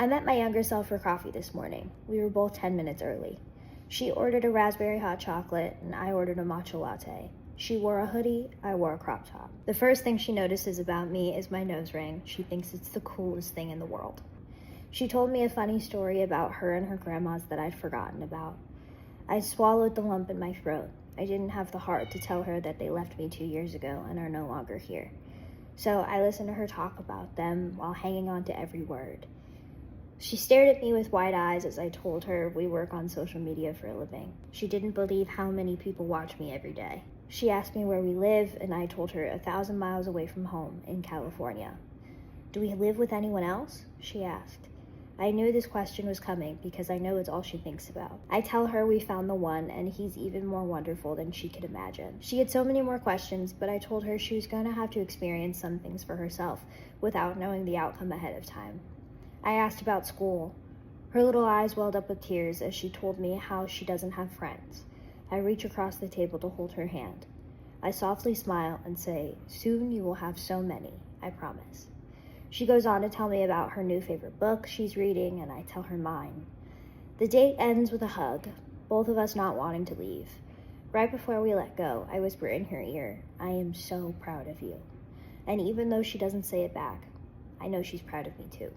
I met my younger self for coffee this morning. We were both 10 minutes early. She ordered a raspberry hot chocolate, and I ordered a matcha latte. She wore a hoodie, I wore a crop top. The first thing she notices about me is my nose ring. She thinks it's the coolest thing in the world. She told me a funny story about her and her grandmas that I'd forgotten about. I swallowed the lump in my throat. I didn't have the heart to tell her that they left me 2 years ago and are no longer here. So I listened to her talk about them while hanging on to every word. She stared at me with wide eyes as I told her we work on social media for a living. She didn't believe how many people watch me every day. She asked me where we live, and I told her 1,000 miles away from home in California. Do we live with anyone else? She asked. I knew this question was coming because I know it's all she thinks about. I tell her we found the one, and he's even more wonderful than she could imagine. She had so many more questions, but I told her she was going to have to experience some things for herself without knowing the outcome ahead of time. I asked about school. Her little eyes welled up with tears as she told me how she doesn't have friends. I reach across the table to hold her hand. I softly smile and say, "Soon you will have so many, I promise." She goes on to tell me about her new favorite book she's reading, and I tell her mine. The date ends with a hug, both of us not wanting to leave. Right before we let go, I whisper in her ear, "I am so proud of you." And even though she doesn't say it back, I know she's proud of me too.